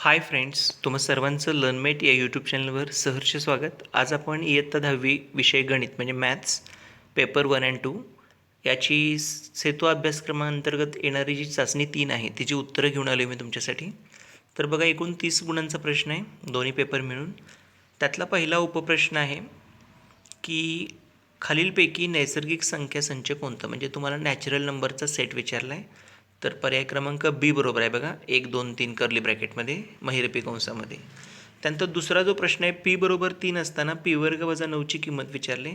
Hi friends, तुम्हा सर्वांचं लर्नमेट या यूट्यूब चॅनलवर सहर्ष स्वागत. आज आपण इयत्ता 10वी विषय गणित म्हणजे मॅथ्स पेपर 1 अँड 2 याची सेतू अभ्यासक्रमांतर्गत येणारी जी चाचणी 3 आहे तिची उत्तरं घेऊन आलो मी तुमच्यासाठी. तर बघा, एकूण 30 गुणांचा प्रश्न आहे दोन्ही पेपर मिळून. त्यातला पहिला उपप्रश्न आहे की खालीलपैकी नैसर्गिक संख्या संच कोणतं, म्हणजे तुम्हाला नॅचरल नंबरचा सेट विचारला आहे. तर पर्याय क्रमांक बी बरोबर आहे बघा, 1 2 3 कर्ली ब्रॅकेटमध्ये महिरपी कंसामध्ये. त्यानंतर दुसरा जो प्रश्न आहे, पी बरोबर 3 असताना पी वर्ग वजा 9ची किंमत विचारली.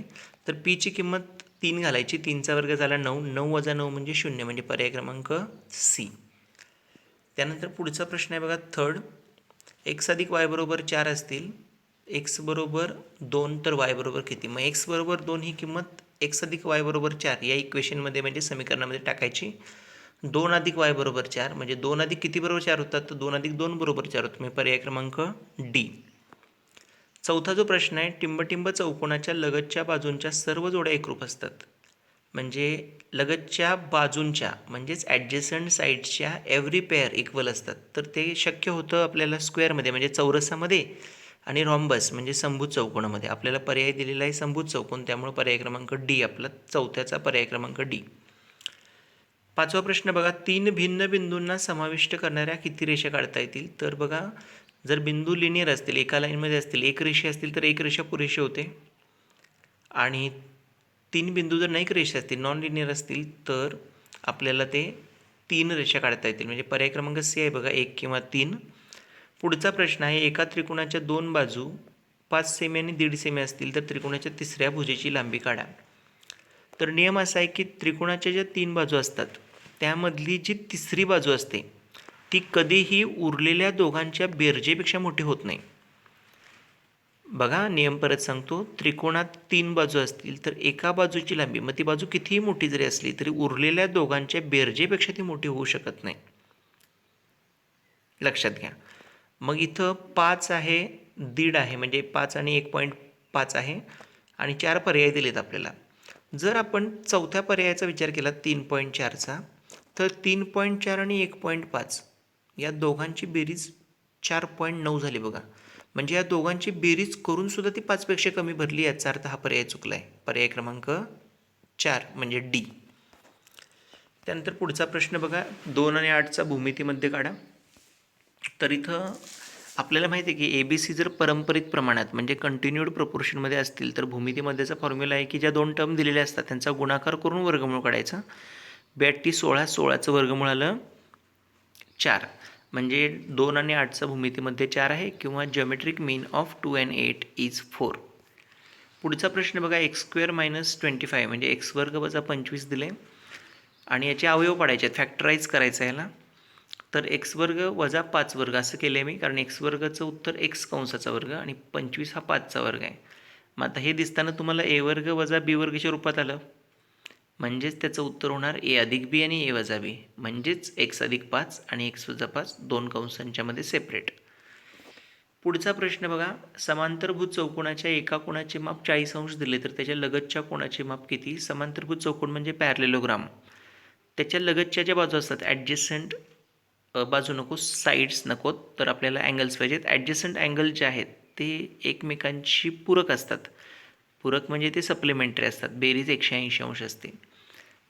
तर पीची किंमत 3 घालायची, 3चा वर्ग झाला 9, 9 वजा 9 म्हणजे 0, म्हणजे पर्याय क्रमांक सी. त्यानंतर पुढचा प्रश्न आहे बघा, थर्ड. एक्स अधिक वाय बरोबर 4 असतील, एक्स बरोबर 2 तर वाय बरोबर किती. मग एक्स बरोबर 2 ही किंमत एक्स अधिक वाय बरोबर 4 या इक्वेशनमध्ये म्हणजे समीकरणामध्ये टाकायची. 2 अधिक वाय बरोबर 4 म्हणजे 2 अधिक किती बरोबर 4 होतात, तर 2 अधिक 2 बरोबर 4 होतं, म्हणजे पर्याय क्रमांक डी. चौथा जो प्रश्न आहे, टिंबटिंब चौकोनाच्या लगतच्या बाजूंच्या सर्व जोड्या एकरूप असतात. म्हणजे लगतच्या बाजूंच्या म्हणजेच ॲडजसंट साईडच्या एव्हरी पेअर इक्वल असतात. तर ते शक्य होतं आपल्याला स्क्वेअरमध्ये म्हणजे चौरसामध्ये आणि रॉम्बस म्हणजे समभुज चौकोनामध्ये. आपल्याला पर्याय दिलेला आहे समभुज चौकोन, त्यामुळे पर्याय क्रमांक डी आपला चौथ्याचा पर्याय क्रमांक डी. पाचवा प्रश्न बघा, 3 भिन्न बिंदूंना समाविष्ट करणाऱ्या किती रेषा काढता येतील. तर बघा, जर बिंदू लिनियर असतील, एका लाईनमध्ये असतील, एक रेषा असतील तर एक रेषा पुरेशी होते. आणि 3 बिंदू जर नाही रेषा असतील, नॉन लिनियर असतील, तर आपल्याला ते 3 रेषा काढता येतील, म्हणजे पर्याय क्रमांक सी आहे बघा, 1 किंवा 3. पुढचा प्रश्न आहे, एका त्रिकोणाच्या 2 बाजू 5 सेमी आणि 1.5 सेमी असतील तर त्रिकोणाच्या तिसऱ्या भुजेची लांबी काढा. तर नियम असा आहे की त्रिकोणाच्या ज्या 3 बाजू असतात त्यामधली जी तिसरी बाजू असते ती कधीही उरलेल्या दोघांच्या बेरजेपेक्षा मोठी होत नाही. बघा, नियम परत सांगतो, त्रिकोणात 3 बाजू असतील तर एका बाजूची लांबी, मग ती बाजू कितीही मोठी जरी असली तरी उरलेल्या दोघांच्या बेरजेपेक्षा ती मोठी होऊ शकत नाही, लक्षात घ्या. मग इथं 5 आहे, 1.5 आहे, म्हणजे 5 आणि 1.5 आहे आणि 4 पर्याय दिलेत आपल्याला. जर आपण चौथ्या पर्यायाचा विचार केला 3.4चा, तर 3.4 आणि 1.5 या दोघांची बेरीज 4.9 झाली बघा. म्हणजे या दोघांची बेरीज करूनसुद्धा ती 5पेक्षा कमी भरली, याचा अर्थ हा पर्याय चुकला आहे. पर्याय क्रमांक 4 म्हणजे डी. त्यानंतर पुढचा प्रश्न बघा, 2 आणि 8चा भूमितीमध्ये काढा. तर इथं आपल्याला माहिती आहे की ABC जर पारंपरिक प्रमाणात म्हणजे कंटिन्यूड प्रपोर्शनमध्ये असतील तर भूमितीमध्येचा फॉर्म्युला आहे की ज्या 2 टर्म दिलेल्या असतात त्यांचा गुणाकार करून वर्गमूळ काढायचा. 82 16, 16चं वर्गमूळ आलं 4, म्हणजे 2 आणि 8चा भूमितीमध्ये 4 आहे, किंवा geometric mean of 2 and 8 is 4. पुढचा प्रश्न बघा, x² - 25 म्हणजे x वर्ग वजा 25 दिले आणि याचे अवयव पाडायचे आहेत, फॅक्टराईज करायचं आहे याला. तर एक्स वर्ग वजा 5 वर्ग असं केलं आहे मी, कारण एक्स वर्गाचं उत्तर एक्स कंसाचा वर्ग आणि 25 हा 5चा वर्ग आहे. मग आता हे दिसताना तुम्हाला ए वर्ग वजा बी वर्गच्या रूपात आलं, म्हणजेच त्याचं उत्तर होणार ए अधिक बी आणि ए वजा बी, म्हणजेच एक्स अधिक 5 आणि एक्स वजा 5 दोन कंसांच्यामध्ये सेपरेट. पुढचा प्रश्न बघा, समांतरभुज चौकोनाच्या एका कोणाचे माप 40 अंश दिले तर त्याच्या लगतच्या कोणाचे माप किती. समांतरभुज चौकोन म्हणजे पॅरलेलोग्राम, त्याच्या लगतच्या ज्या बाजू असतात ॲडजस्टंट बाजू नको, साईड्स नकोत, तर आपल्याला अँगल्स पाहिजेत. ॲडजस्टंट अँगल जे आहेत ते एकमेकांशी पूरक असतात. पूरक म्हणजे ते सप्लिमेंटरी असतात, बेरीज 180 अंश असते.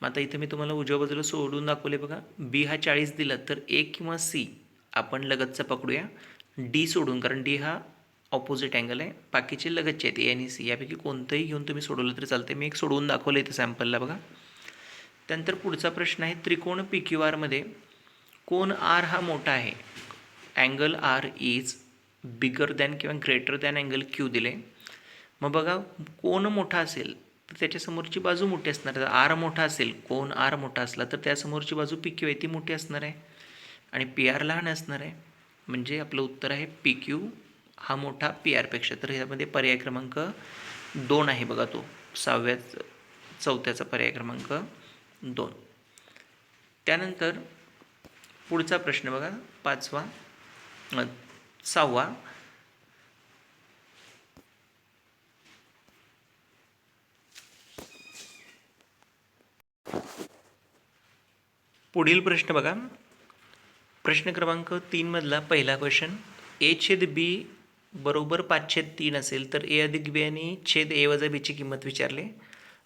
मग आता इथं मी तुम्हाला उजव्या बाजूला सोडून दाखवले बघा, बी हा 40 दिला तर ए किंवा सी आपण लगतचा पकडूया, डी सोडून, कारण डी हा ऑपोजिट अँगल आहे. बाकीचे लगतचे आहेत ए आणि सी, यापैकी कोणतंही घेऊन तुम्ही सोडवलं तरी चालते. मी एक सोडवून दाखवलं इथं सॅम्पलला बघा. त्यानंतर पुढचा प्रश्न आहे, त्रिकोण पी क्यू आरमध्ये कोण आर हा मोठा आहे, angle r is bigger than किंवा ग्रेटर दॅन अँगल क्यू दिले. मग बघा, कोण मोठा असेल तर त्याच्यासमोरची बाजू मोठी असणार आहे. आर मोठा असेल, कोण आर मोठा असला तर त्यासमोरची बाजू पी क्यू आहे ती मोठी असणार आहे आणि पी आर लहान असणार आहे, म्हणजे आपलं उत्तर आहे पी क्यू हा मोठा पी आरपेक्षा. तर ह्यामध्ये पर्याय क्रमांक 2 आहे बघा, तो चौथ्याचा पर्याय क्रमांक 2. त्यानंतर पुढचा प्रश्न बघा, 6वा. पुढील प्रश्न बघा, प्रश्न क्रमांक 3 मधला पहिला क्वेश्चन, ए छेद बी बरोबर 5/3 असेल तर ए अधिक बी आणि छेद ए वजा बीची किंमत विचारली.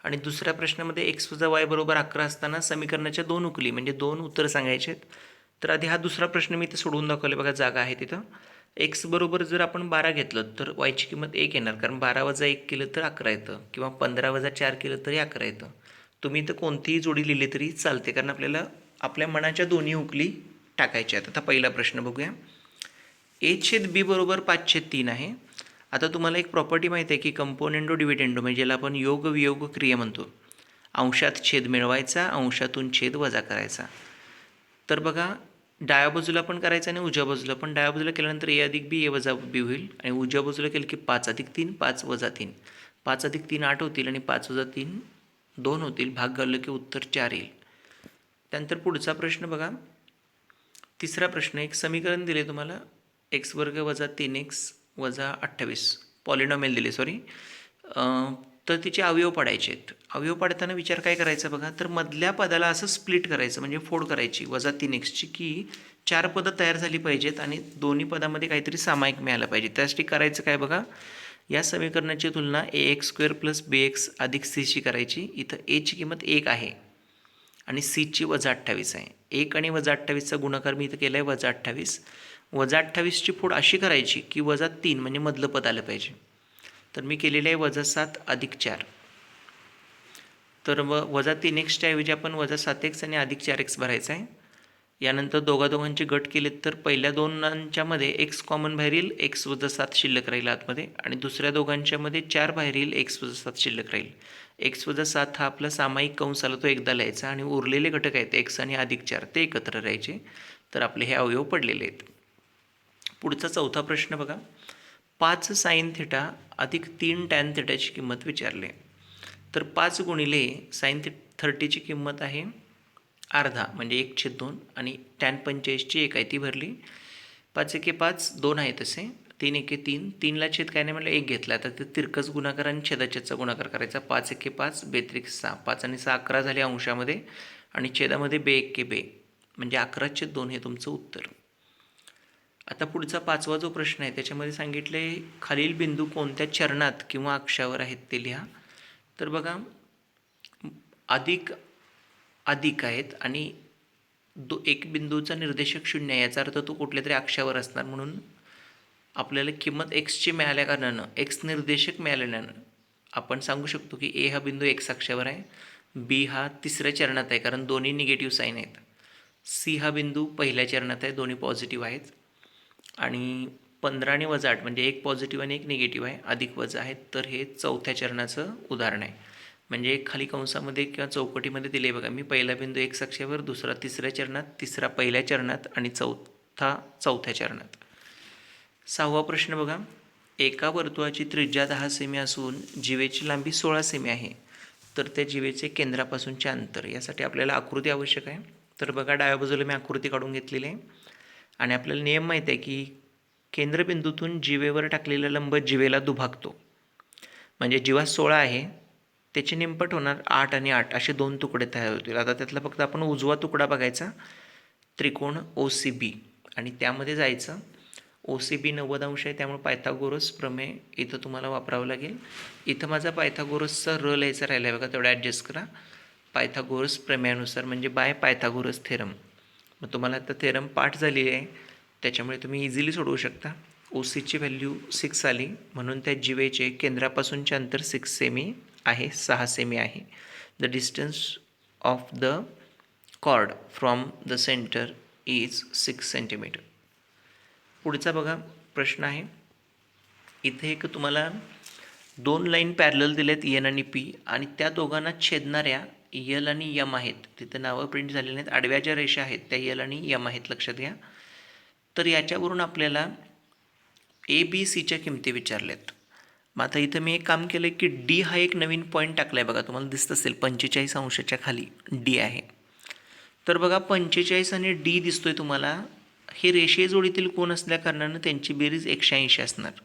आणि दुसऱ्या प्रश्नामध्ये एक्स वजा वाय बरोबर 11 असताना समीकरणाच्या दोन उकली म्हणजे दोन उत्तर सांगायचे आहेत. तर आधी हा दुसरा प्रश्न मी इथं सोडवून दाखवले बघा, जागा आहे तिथं. एक्स बरोबर जर आपण 12 घेतलं तर वायची किंमत 1 येणार, कारण 12 वजा 1 केलं तर 11 येतं, किंवा 15 वजा 4 केलं तरी 11 येतं. तुम्ही इथं कोणतीही जोडी लिहिली तरी चालते, कारण आपल्याला आपल्या मनाच्या दोन्ही उकली टाकायच्या आहेत. आता पहिला प्रश्न बघूया. ए छेद बी बरोबर 5/3 आहे. आता तुम्हाला एक प्रॉपर्टी माहिती आहे की कंपोनेंडो डिव्हिडेंडो, म्हणजे ज्याला आपण योग वियोग क्रिया म्हणतो. अंशात छेद मिळवायचा, अंशातून छेद वजा करायचा. तर बघा, डाव्या बाजूला पण करायचं आणि उजव्या बाजूला पण. डाव्या बाजूला केल्यानंतर ए अधिक बी ए वजा बी होईल, आणि उजव्या बाजूला केलं की 5+3 5 वजा 3, 5+3 8 होतील, आणि 5 वजा 3 2 होतील. भाग घाललं की उत्तर 4 येईल. त्यानंतर पुढचा प्रश्न बघा. तिसरा प्रश्न, एक समीकरण दिले तुम्हाला, एक्स वर्ग वजा 3x वजा 28 पॉलिनॉमियल दिले, सॉरी. तर तिचे अवयव पाडायचे आहेत. अवयव पाडताना विचार काय करायचा बघा, तर मधल्या पदाला असं स्प्लिट करायचं, म्हणजे फोड करायची वजा 3xची, की 4 पदं तयार झाली पाहिजेत आणि दोन्ही पदामध्ये काहीतरी सामायिक मिळालं पाहिजे. त्यासाठी करायचं काय बघा, या समीकरणाची तुलना ax² + bx अधिक cशी करायची. इथं एची किंमत 1 आहे आणि सीची वजा 28 आहे. 1 आणि वजा 28चा गुणाकार मी इथं केला आहे वजा 28. वजा 28ची फोड अशी करायची की वजा 3 म्हणजे मधलं पद आलं पाहिजे. तर मी केलेलं आहे वजा 7 अधिक 4. तर वजा 3x ऐवजी आपण वजा 7x आणि अधिक 4x भरायचं आहे. यानंतर दोघांचे गट केलेत तर पहिल्या दोनांच्यामध्ये x कॉमन बाहेर येईल, x वजा 7 शिल्लक राहील आतमध्ये, आणि दुसऱ्या दोघांच्यामध्ये 4 बाहेर येईल, x वजा 7 शिल्लक राहील. x वजा 7 हा आपला सामायिक कंस आला, तो एकदा लिहायचा, आणि उरलेले घटक आहेत x आणि अधिक 4 ते एकत्र राहायचे. तर आपले हे अवयव पडलेले आहेत. पुढचा चौथा प्रश्न बघा. 5 sin θ अधिक 3 tan θ ची किंमत विचारली. तर 5 गुणिले sin 30ची किंमत आहे अर्धा, म्हणजे 1/2, आणि tan 45ची 1 आहे ती भरली. 5 एके 5 2 आहे तसे, 3 एके 3, 3ला छेद काय नाही म्हटलं 1 घेतला. आता ते तिरकस गुणाकार आणि छेदाछेदचा गुणाकार करायचा. 5 एके 5 बेत्रिक 6, 5 आणि 6 11 झाले अंशामध्ये, आणि छेदामध्ये 2 एके 2 म्हणजे 11/2 हे तुमचं उत्तर. आता पुढचा पाचवा जो प्रश्न आहे त्याच्यामध्ये सांगितले खालील बिंदू कोणत्या चरणात किंवा अक्षावर आहेत ते लिहा. तर बघा, अधिक अधिक आहेत आणि एक बिंदूचा निर्देशक 0 आहे, याचा अर्थ तो कुठल्या तरी अक्षावर असणार. म्हणून आपल्याला किंमत एक्सची मिळाल्या कारणानं, एक्स निर्देशक मिळाल्यानं आपण सांगू शकतो की ए हा बिंदू एक्स अक्षावर आहे, बी हा तिसऱ्या चरणात आहे कारण दोन्ही निगेटिव्ह साईन आहेत, सी हा बिंदू पहिल्या चरणात आहे, दोन्ही पॉझिटिव्ह आहेत, आणि 15 आणि वजा 8 म्हणजे एक पॉझिटिव्ह आणि एक निगेटिव्ह आहे, अधिक वजा आहेत. तर हे चौथ्या चरणाचं उदाहरण आहे. म्हणजे खाली कंसामध्ये किंवा चौकटीमध्ये दिले बघा, मी पहिला बिंदू एक्स अक्षावर, दुसरा तिसऱ्या चरणात, तिसरा पहिल्या चरणात, आणि चौथा चौथ्या चरणात. सहावा प्रश्न बघा. एका वर्तुळाची त्रिज्या 10 सेमी असून जीवेची लांबी 16 सेमी आहे, तर त्या जीवेचे केंद्रापासूनचे अंतर, यासाठी आपल्याला आकृती आवश्यक आहे. तर बघा, डाव्या बाजूला मी आकृती काढून घेतलेली आहे, आणि आपल्याला नियम माहीत आहे की केंद्रबिंदूतून जीवेवर टाकलेला लंब जीवेला दुभागतो. म्हणजे जीवा 16 आहे त्याचे निमपट होणार 8 आणि 8 असे 2 तुकडे तयार होतील. आता त्यातला फक्त आपण उजवा तुकडा बघायचा, त्रिकोण OCB, आणि त्यामध्ये जायचं. OCB 90 अंश आहे, त्यामुळे पायथागोरस प्रमेय इथं तुम्हाला वापरावं लागेल. इथं माझा पायथागोरसचा र लिहायचा राहिला आहे बघा, तेवढा ॲडजस्ट करा. पायथागोरस प्रमेयानुसार म्हणजे बाय पायथागोरस थेरम. मग तुम्हाला आता थेरम पाठ झालेली आहे, त्याच्यामुळे तुम्ही इझिली सोडवू शकता. OCची व्हॅल्यू 6 आली, म्हणून त्या जीवेचे केंद्रापासूनचे अंतर 6 सेमी आहे, 6 सेमी आहे. The distance of the chord from the centre is 6 centimetre. पुढचा बघा प्रश्न आहे. इथे एक तुम्हाला 2 लाईन पॅरलल दिलेत एन आणि पी, आणि त्या दोघांना छेदणाऱ्या यल आणि यम आहेत. तिथं नावं प्रिंट झालेली नाहीत, आडव्या ज्या रेषा आहेत त्या यल आणि यम आहेत, लक्षात घ्या. तर याच्यावरून आपल्याला ABCच्या किमती विचारल्यात. मग आता इथं मी एक काम केलं आहे की डी हा एक नवीन पॉईंट टाकला आहे बघा, तुम्हाला दिसत असेल 45 अंशाच्या खाली डी आहे. तर बघा 45 आणि डी दिसतोय तुम्हाला, हे रेषीय जोडीतील कोन असल्या कारणानं त्यांची बेरीज 180 असणार.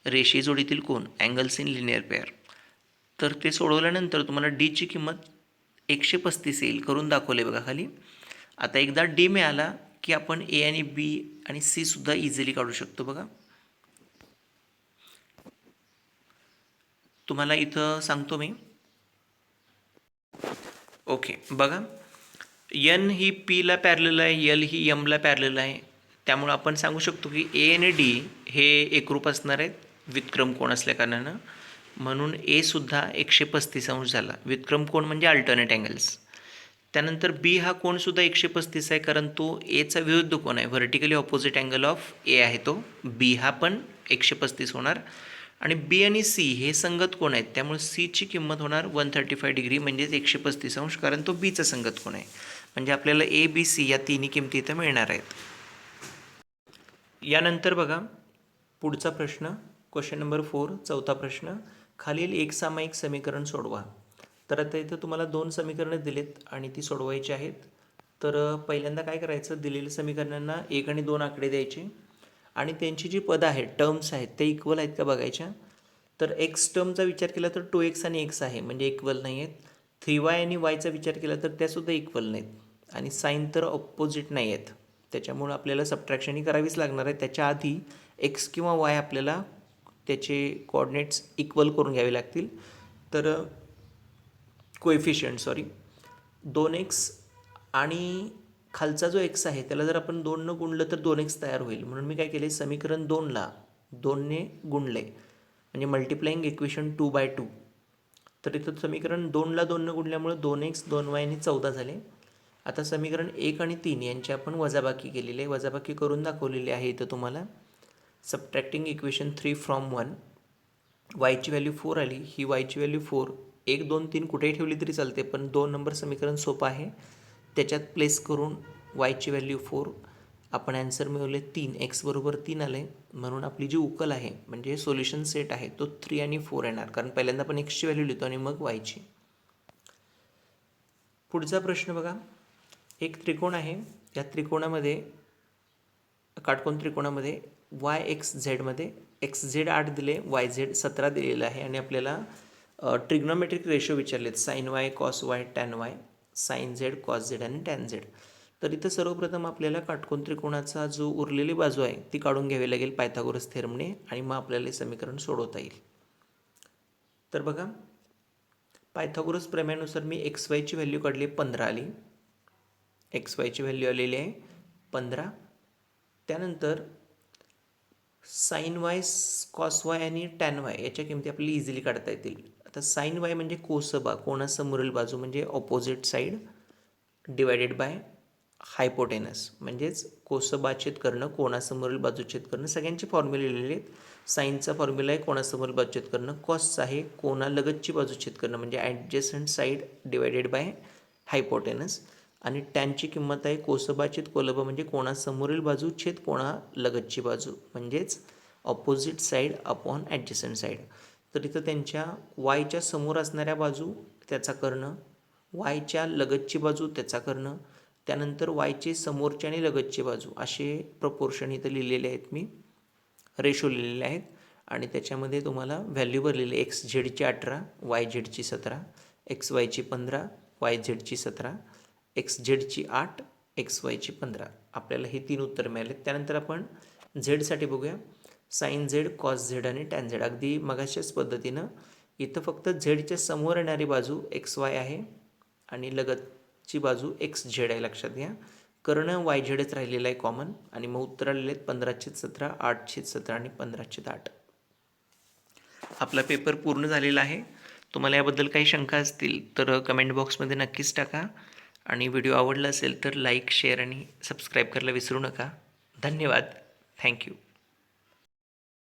रेषीय जोडीतील कोन, अँगल्स इन लिनियर पेअर. तर ते सोडवल्यानंतर तुम्हाला डीची किंमत 135 येईल, करून दाखवले बघा खाली. आता एकदा डी मिळाला की आपण ए आणि बी आणि सी सुद्धा इझिली काढू शकतो. बघा तुम्हाला इथं सांगतो मी. ओके बघा, एन ही पीला पॅरलल आहे, एल ही एमला पॅरलल आहे. त्यामुळं आपण सांगू शकतो की ए आणि डी हे एकरूप असणार आहेत व्युत्क्रम कोन असल्याकारणानं. म्हणून ए सुद्धा 135 अंश झाला. व्युत्क्रम कोन म्हणजे अल्टरनेट अँगल्स. त्यानंतर बी हा कोनसुद्धा 135 आहे, कारण तो एचा विरुद्ध कोन आहे. व्हर्टिकली ऑपोजिट अँगल ऑफ ए आहे तो. बी हा पण 135 होणार. आणि बी आणि सी हे संगत कोण आहेत, त्यामुळे सीची किंमत होणार 135 डिग्री म्हणजेच 135 अंश, कारण तो बीचा संगत कोण आहे. म्हणजे आपल्याला ए बी सी या तिन्ही किमती इथं मिळणार आहेत. यानंतर बघा पुढचा प्रश्न, क्वेश्चन नंबर 4, चौथा प्रश्न. खालील एकसामायिक समीकरण सोडवा. तर आता इथं तुम्हाला 2 समीकरणं दिलेत आणि ती सोडवायची आहेत. तर पहिल्यांदा काय करायचं, दिलेल्या समीकरणांना 1 आणि 2 आकडे द्यायचे आणि त्यांची जी पदं आहेत, टर्म्स आहेत, ते इक्वल आहेत का बघायच्या. तर एक्स टर्मचा विचार केला तर 2x आणि x आहे म्हणजे इक्वल नाही आहेत. 3y आणि yचा विचार केला तर त्यासुद्धा इक्वल नाहीत. आणि साईन तर ऑपोजिट नाही आहेत. त्याच्यामुळं आपल्याला सबट्रॅक्शनही करावीच लागणार आहे. त्याच्या आधी एक्स किंवा वाय आपल्याला त्याचे कोऑर्डिनेट्स इक्वल करून घ्यावे लागतील. तर कोएफिशियंट 2x आणि खालचा जो x आहे त्याला जर आपण 2नं गुणलं तर 2x तयार होईल. म्हणून मी काय केले, समीकरण 2ला 2ने गुणले म्हणजे मल्टिप्लाईंग इक्वेशन 2/2. तर इथं समीकरण 2ला 2नं गुणल्यामुळे 2x 2y आणि 14 झाले. आता समीकरण 1 आणि 3 यांची आपण वजाबाकी केलेली आहे, वजाबाकी करून दाखवलेली आहे इथं तुम्हाला. सबट्रॅक्टिंग इक्वेशन 3 फ्रॉम 1, वायची व्हॅल्यू 4 आली, ही वायची व्हॅल्यू 4. 1 2 3 कुठेही ठेवली तरी चालते, पण 2 नंबर समीकरण सोपं आहे. त्याच्यात प्लेस करून वायची व्हॅल्यू 4, आपण ॲन्सर मिळवले 3, एक्स बरोबर 3 आले. म्हणून आपली जी उकल आहे म्हणजे सोल्युशन सेट आहे तो 3 आणि 4 येणार, कारण पहिल्यांदा आपण एक्सची व्हॅल्यू लिहितो आणि मग वायची. पुढचा प्रश्न बघा, एक त्रिकोण आहे. या त्रिकोणामध्ये, काटकोन त्रिकोणामध्ये वाय एक्स झेडमध्ये एक्स झेड 8 दिले, वाय झेड 17 दिलेलं आहे आणि आपल्याला ट्रिग्नोमेट्रिक रेशो विचारलेत, sine Y cos Y tan Y, sine Z cos Z आणि टॅन झेड. तर इथं सर्वप्रथम आपल्याला काटकोन त्रिकोणाचा जो उरलेली बाजू आहे ती काढून घ्यावी लागेल पायथागोरस थेरमने, आणि मग आपल्याला हे समीकरण सोडवता येईल. तर बघा, पायथागोरस प्रमेयानुसार मी एक्स वायची व्हॅल्यू काढली, 15 आली. एक्स वायची व्हॅल्यू आलेली आहे 15. त्यानंतर साईन वाय कॉस वाय आणि टॅन वाय याच्या किमती आपल्याला इझिली काढता येतील. आता साईन वाय म्हणजे कोणासमोरील बाजू म्हणजे opposite side divided by hypotenuse, म्हणजेच कोसबाछेद करणं, कोणासमोरील बाजूछेद करणं. सगळ्यांचे फॉर्म्युले लिहिलेले आहेत. साईनचा फॉर्म्युला आहे कोणासमोरील बाजूछेद करणं, कॉसचा आहे कोणालगतची बाजूछेद करणं म्हणजे ॲडजसंट साईड डिवायडेड बाय हायपोटेनस, आणि टॅनची किंमत आहे कोसबाछेद कोलबा म्हणजे कोणासमोरील बाजू छेद कोणालगतची बाजू म्हणजेच ऑपोजिट साईड अपॉन ॲडजसंट साईड. तर इथं त्यांच्या वायच्या समोर असणाऱ्या बाजू त्याचा कर्ण, वायच्या लगतची बाजू त्याचा कर्ण, त्यानंतर वायचे समोरचे आणि लगतची बाजू असे प्रपोर्शन इथं लिहिलेले आहेत, मी रेशो लिहिलेले आहेत. आणि त्याच्यामध्ये तुम्हाला व्हॅल्यू भरलेली, एक्स झेडची 18, वाय झेडची 17, एक्स वायची 15, वाय झेडची 17, एक्स झेडची 8, एक्स वायची 15. आपल्याला हे 3 उत्तर मिळाले. त्यानंतर आपण झेडसाठी बघूया, साईन झेड कॉस झेड आणि टॅन झेड. अगदी मगाच्याच पद्धतीनं इथं फक्त झेडच्या समोर येणारी बाजू एक्स वाय आहे आणि लगतची बाजू एक्स झेड आहे, लक्षात घ्या. कर्ण वाय झेडच राहिलेला आहे कॉमन, आणि मग उत्तर आलेले आहेत 15/17, 8/17 आणि 15/8. आपला पेपर पूर्ण झालेला आहे. तुम्हाला याबद्दल काही शंका असतील तर कमेंट बॉक्समध्ये नक्कीच टाका, आणि व्हिडिओ आवडला असेल तर लाईक, शेअर आणि सबस्क्राईब करायला विसरू नका. धन्यवाद. थँक्यू.